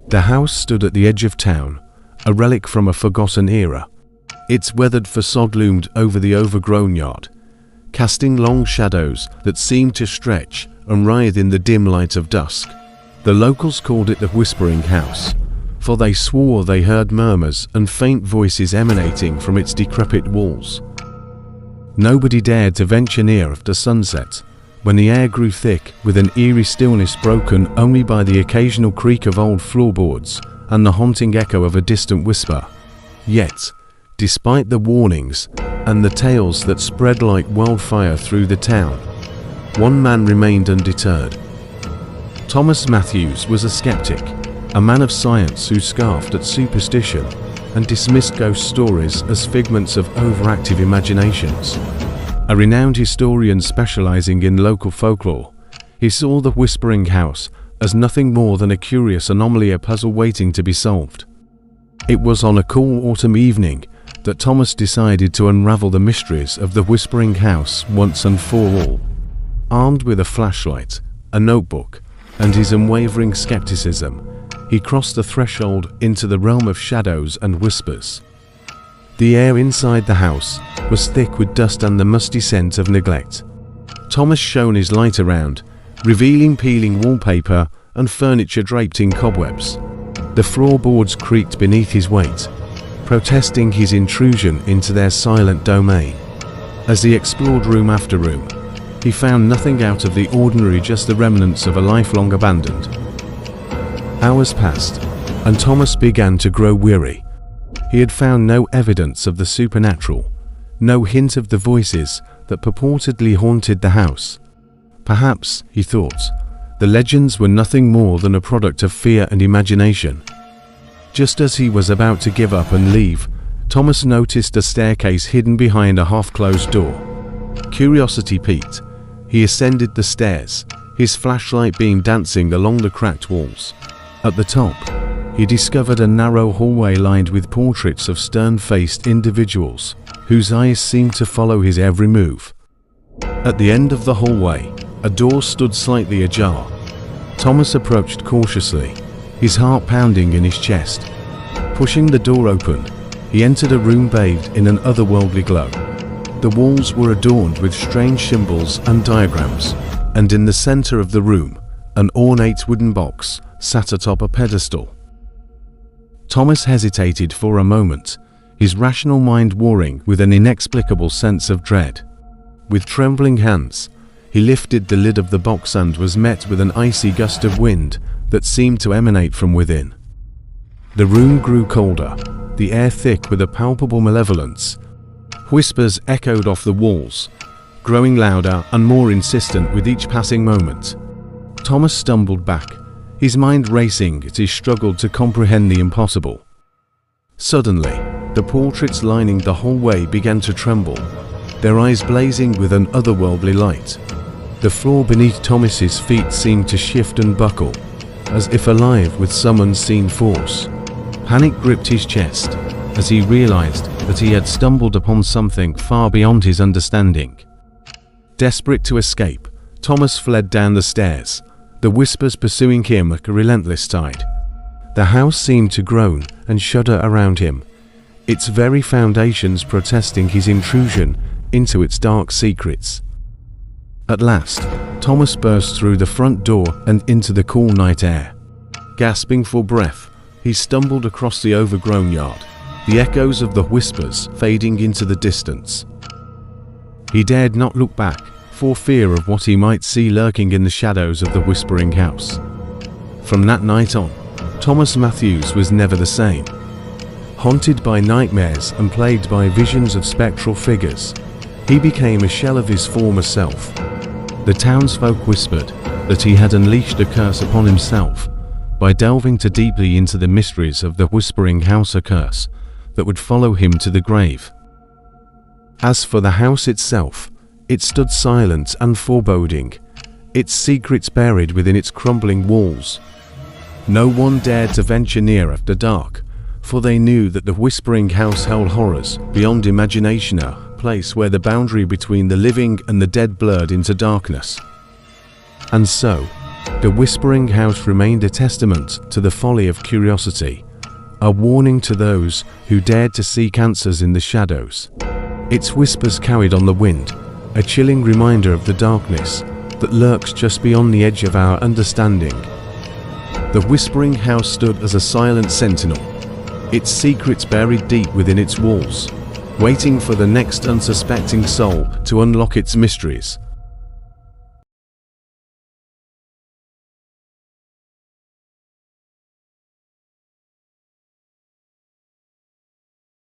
The house stood at the edge of town, a relic from a forgotten era. Its weathered facade loomed over the overgrown yard, casting long shadows that seemed to stretch and writhe in the dim light of dusk. The locals called it the Whispering House, for they swore they heard murmurs and faint voices emanating from its decrepit walls. Nobody dared to venture near after sunset, when the air grew thick with an eerie stillness broken only by the occasional creak of old floorboards and the haunting echo of a distant whisper. Yet, despite the warnings and the tales that spread like wildfire through the town, one man remained undeterred. Thomas Matthews was a skeptic, a man of science who scoffed at superstition and dismissed ghost stories as figments of overactive imaginations. A renowned historian specializing in local folklore, he saw the Whispering House as nothing more than a curious anomaly, a puzzle waiting to be solved. It was on a cool autumn evening that Thomas decided to unravel the mysteries of the Whispering House once and for all. Armed with a flashlight, a notebook, and his unwavering skepticism, he crossed the threshold into the realm of shadows and whispers. The air inside the house was thick with dust and the musty scent of neglect. Thomas shone his light around, revealing peeling wallpaper and furniture draped in cobwebs. The floorboards creaked beneath his weight, protesting his intrusion into their silent domain. As he explored room after room, he found nothing out of the ordinary, just the remnants of a life long abandoned. Hours passed, and Thomas began to grow weary. He had found no evidence of the supernatural, no hint of the voices that purportedly haunted the house. Perhaps, he thought, the legends were nothing more than a product of fear and imagination. Just as he was about to give up and leave, Thomas noticed a staircase hidden behind a half-closed door. Curiosity piqued. He ascended the stairs, his flashlight beam dancing along the cracked walls. At the top, he discovered a narrow hallway lined with portraits of stern-faced individuals, whose eyes seemed to follow his every move. At the end of the hallway, a door stood slightly ajar. Thomas approached cautiously, his heart pounding in his chest. Pushing the door open, he entered a room bathed in an otherworldly glow. The walls were adorned with strange symbols and diagrams, and in the center of the room, an ornate wooden box sat atop a pedestal. Thomas hesitated for a moment, his rational mind warring with an inexplicable sense of dread. With trembling hands, he lifted the lid of the box and was met with an icy gust of wind that seemed to emanate from within. The room grew colder, the air thick with a palpable malevolence. Whispers echoed off the walls, growing louder and more insistent with each passing moment. Thomas stumbled back, his mind racing as he struggled to comprehend the impossible. Suddenly, the portraits lining the hallway began to tremble, their eyes blazing with an otherworldly light. The floor beneath Thomas's feet seemed to shift and buckle, as if alive with some unseen force. Panic gripped his chest as he realized that he had stumbled upon something far beyond his understanding. Desperate to escape, Thomas fled down the stairs, the whispers pursuing him like a relentless tide. The house seemed to groan and shudder around him, its very foundations protesting his intrusion into its dark secrets. At last, Thomas burst through the front door and into the cool night air. Gasping for breath, he stumbled across the overgrown yard, the echoes of the whispers fading into the distance. He dared not look back, for fear of what he might see lurking in the shadows of the Whispering House. From that night on, Thomas Matthews was never the same. Haunted by nightmares and plagued by visions of spectral figures, he became a shell of his former self. The townsfolk whispered that he had unleashed a curse upon himself by delving too deeply into the mysteries of the Whispering House, a curse that would follow him to the grave. As for the house itself, it stood silent and foreboding, its secrets buried within its crumbling walls. No one dared to venture near after dark, for they knew that the Whispering House held horrors beyond imagination, a place where the boundary between the living and the dead blurred into darkness. And so, The Whispering House remained a testament to the folly of curiosity, a warning to those who dared to seek answers in the shadows. Its whispers carried on the wind, a chilling reminder of the darkness that lurks just beyond the edge of our understanding. The Whispering House stood as a silent sentinel, its secrets buried deep within its walls, waiting for the next unsuspecting soul to unlock its mysteries.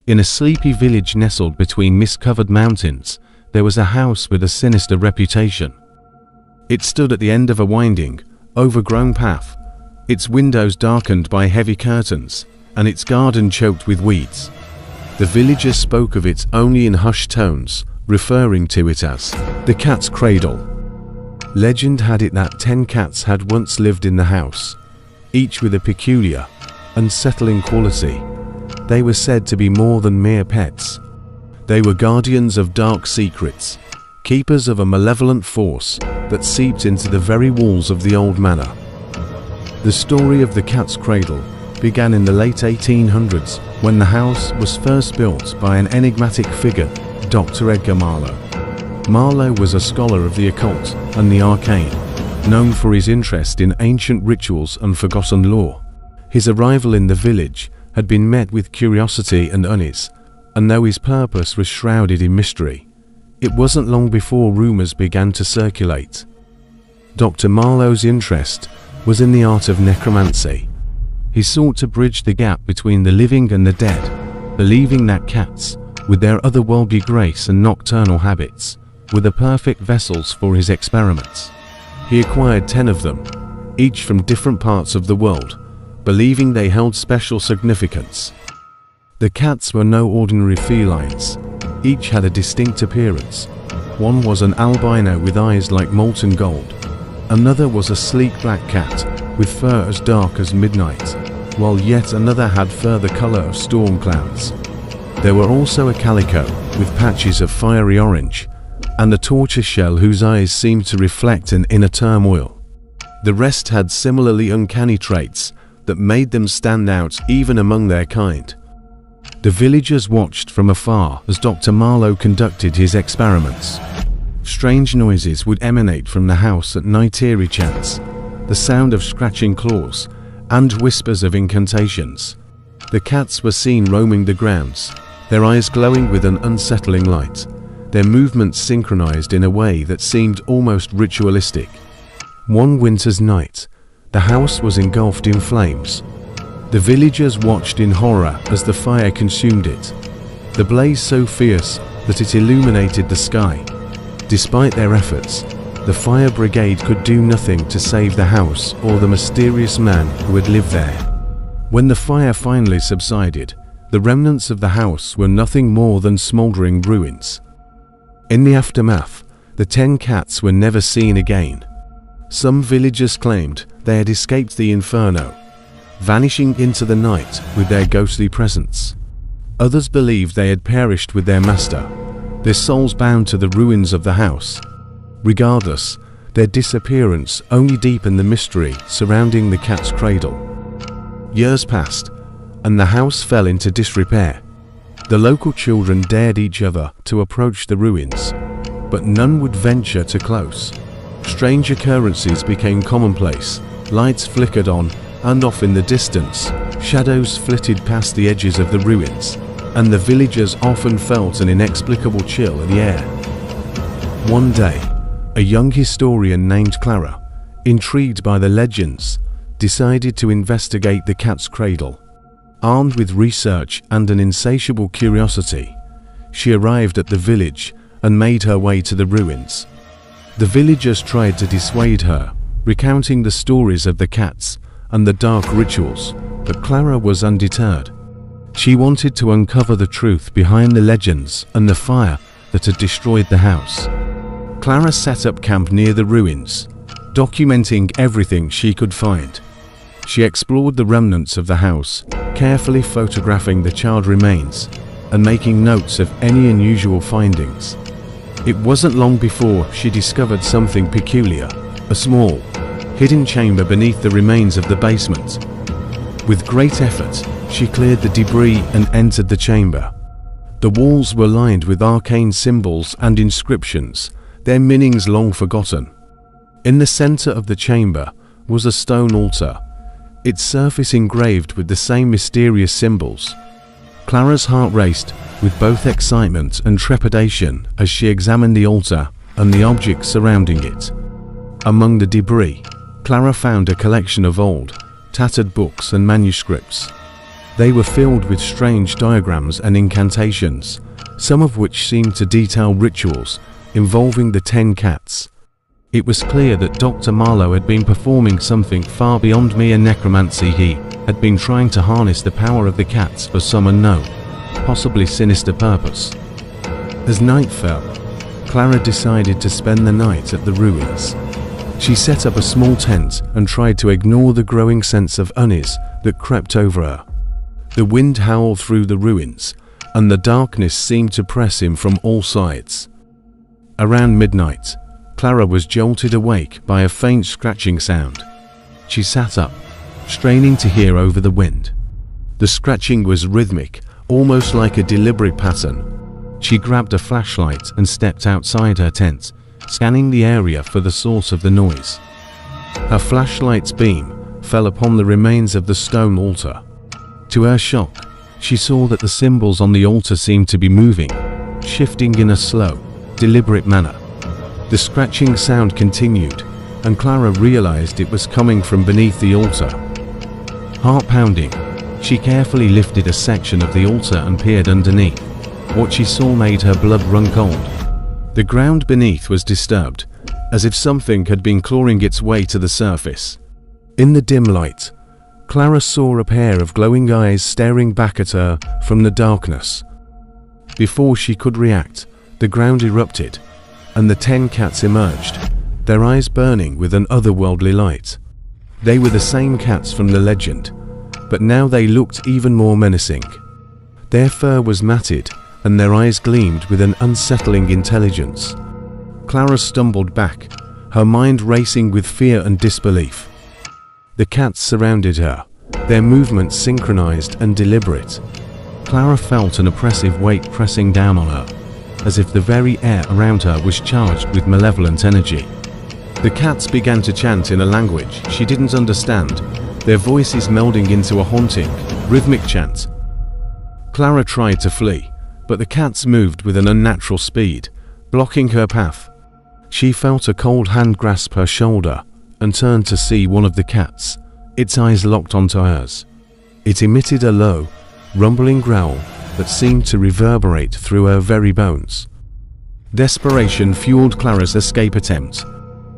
In a sleepy village nestled between mist-covered mountains, there was a house with a sinister reputation. It stood at the end of a winding, overgrown path, its windows darkened by heavy curtains, and its garden choked with weeds. The villagers spoke of it only in hushed tones, referring to it as the Cat's Cradle. Legend had it that 10 cats had once lived in the house, each with a peculiar, unsettling quality. They were said to be more than mere pets. They were guardians of dark secrets, keepers of a malevolent force that seeped into the very walls of the old manor. The story of the Cat's Cradle began in the late 1800s when the house was first built by an enigmatic figure, Dr. Edgar Marlowe. Marlowe was a scholar of the occult and the arcane, known for his interest in ancient rituals and forgotten lore. His arrival in the village had been met with curiosity and unease, and though his purpose was shrouded in mystery, it wasn't long before rumors began to circulate. Dr. Marlowe's interest was in the art of necromancy. He sought to bridge the gap between the living and the dead, believing that cats, with their otherworldly grace and nocturnal habits, were the perfect vessels for his experiments. He acquired 10 of them, each from different parts of the world, believing they held special significance. The cats were no ordinary felines. Each had a distinct appearance. One was an albino with eyes like molten gold. Another was a sleek black cat with fur as dark as midnight, while yet another had fur the color of storm clouds. There were also a calico with patches of fiery orange, and a tortoiseshell whose eyes seemed to reflect an inner turmoil. The rest had similarly uncanny traits that made them stand out even among their kind. The villagers watched from afar as Dr. Marlowe conducted his experiments. Strange noises would emanate from the house at night, eerie chants, the sound of scratching claws, and whispers of incantations. The cats were seen roaming the grounds, their eyes glowing with an unsettling light, their movements synchronized in a way that seemed almost ritualistic. One winter's night, the house was engulfed in flames. The villagers watched in horror as the fire consumed it, the blaze so fierce that it illuminated the sky. Despite their efforts, the fire brigade could do nothing to save the house or the mysterious man who had lived there. When the fire finally subsided, the remnants of the house were nothing more than smoldering ruins. In the aftermath, the 10 cats were never seen again. Some villagers claimed they had escaped the inferno, vanishing into the night with their ghostly presence. Others believed they had perished with their master, their souls bound to the ruins of the house. Regardless, their disappearance only deepened the mystery surrounding the Cat's Cradle. Years passed, and the house fell into disrepair. The local children dared each other to approach the ruins, but none would venture too close. Strange occurrences became commonplace. Lights flickered on and off in the distance, shadows flitted past the edges of the ruins, and the villagers often felt an inexplicable chill in the air. One day, a young historian named Clara, intrigued by the legends, decided to investigate the Cat's Cradle. Armed with research and an insatiable curiosity, she arrived at the village and made her way to the ruins. The villagers tried to dissuade her, recounting the stories of the cats and the dark rituals, but Clara was undeterred. She wanted to uncover the truth behind the legends and the fire that had destroyed the house. Clara set up camp near the ruins, documenting everything she could find. She explored the remnants of the house, carefully photographing the charred remains and making notes of any unusual findings. It wasn't long before she discovered something peculiar. A small, hidden chamber beneath the remains of the basement. With great effort, she cleared the debris and entered the chamber. The walls were lined with arcane symbols and inscriptions, their meanings long forgotten. In the center of the chamber was a stone altar, its surface engraved with the same mysterious symbols. Clara's heart raced with both excitement and trepidation as she examined the altar and the objects surrounding it. Among the debris, Clara found a collection of old, tattered books and manuscripts. They were filled with strange diagrams and incantations, some of which seemed to detail rituals involving the 10 cats. It was clear that Dr. Marlowe had been performing something far beyond mere necromancy. He had been trying to harness the power of the cats for some unknown, possibly sinister purpose. As night fell, Clara decided to spend the night at the ruins. She set up a small tent and tried to ignore the growing sense of unease that crept over her. The wind howled through the ruins, and the darkness seemed to press him from all sides. Around midnight, Clara was jolted awake by a faint scratching sound. She sat up, straining to hear over the wind. The scratching was rhythmic, almost like a deliberate pattern. She grabbed a flashlight and stepped outside her tent, scanning the area for the source of the noise. Her flashlight's beam fell upon the remains of the stone altar. To her shock, she saw that the symbols on the altar seemed to be moving, shifting in a slow, deliberate manner. The scratching sound continued, and Clara realized it was coming from beneath the altar. Heart pounding, she carefully lifted a section of the altar and peered underneath. What she saw made her blood run cold. The ground beneath was disturbed, as if something had been clawing its way to the surface. In the dim light, Clara saw a pair of glowing eyes staring back at her from the darkness. Before she could react, the ground erupted, and the 10 cats emerged, their eyes burning with an otherworldly light. They were the same cats from the legend, but now they looked even more menacing. Their fur was matted, and their eyes gleamed with an unsettling intelligence. Clara stumbled back, her mind racing with fear and disbelief. The cats surrounded her, their movements synchronized and deliberate. Clara felt an oppressive weight pressing down on her, as if the very air around her was charged with malevolent energy. The cats began to chant in a language she didn't understand, their voices melding into a haunting, rhythmic chant. Clara tried to flee, but the cats moved with an unnatural speed, blocking her path. She felt a cold hand grasp her shoulder and turned to see one of the cats, its eyes locked onto hers. It emitted a low, rumbling growl that seemed to reverberate through her very bones. Desperation fueled Clara's escape attempt.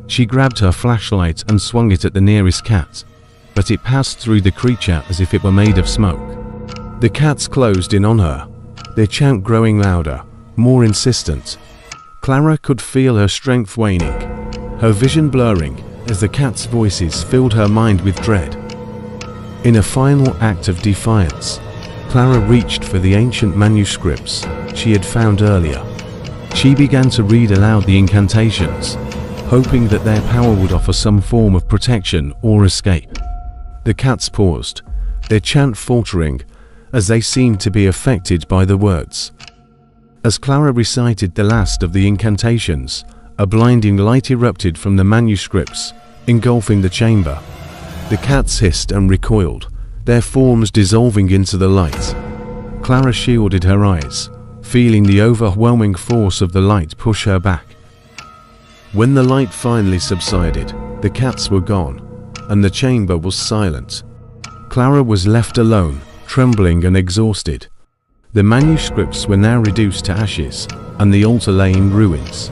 She grabbed her flashlight and swung it at the nearest cat, but it passed through the creature as if it were made of smoke. The cats closed in on her, their chant growing louder, more insistent. Clara could feel her strength waning, her vision blurring as the cats' voices filled her mind with dread. In a final act of defiance, Clara reached for the ancient manuscripts she had found earlier. She began to read aloud the incantations, hoping that their power would offer some form of protection or escape. The cats paused, their chant faltering as they seemed to be affected by the words. As Clara recited the last of the incantations, a blinding light erupted from the manuscripts, engulfing the chamber. The cats hissed and recoiled, their forms dissolving into the light. Clara shielded her eyes, feeling the overwhelming force of the light push her back. When the light finally subsided, the cats were gone, and the chamber was silent. Clara was left alone, trembling and exhausted. The manuscripts were now reduced to ashes, and the altar lay in ruins.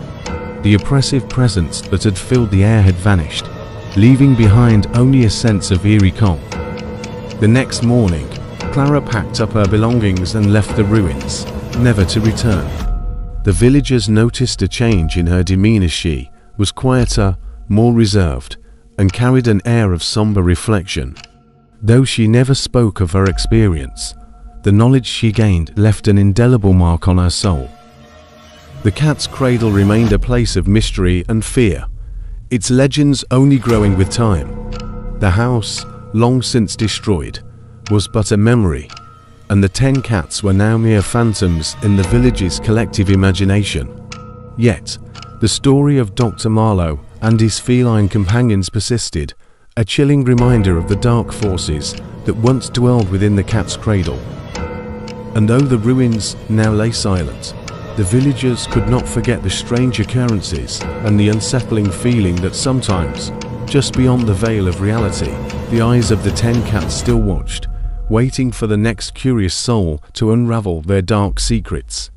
The oppressive presence that had filled the air had vanished, leaving behind only a sense of eerie calm. The next morning, Clara packed up her belongings and left the ruins, never to return. The villagers noticed a change in her demeanor. She was quieter, more reserved, and carried an air of somber reflection. Though she never spoke of her experience, the knowledge she gained left an indelible mark on her soul. The cat's cradle remained a place of mystery and fear, its legends only growing with time. The house, long since destroyed, was but a memory, and the 10 cats were now mere phantoms in the village's collective imagination. Yet, the story of Dr. Marlowe and his feline companions persisted, a chilling reminder of the dark forces that once dwelled within the cat's cradle. And though the ruins now lay silent, the villagers could not forget the strange occurrences and the unsettling feeling that sometimes, just beyond the veil of reality, the eyes of the 10 cats still watched, waiting for the next curious soul to unravel their dark secrets.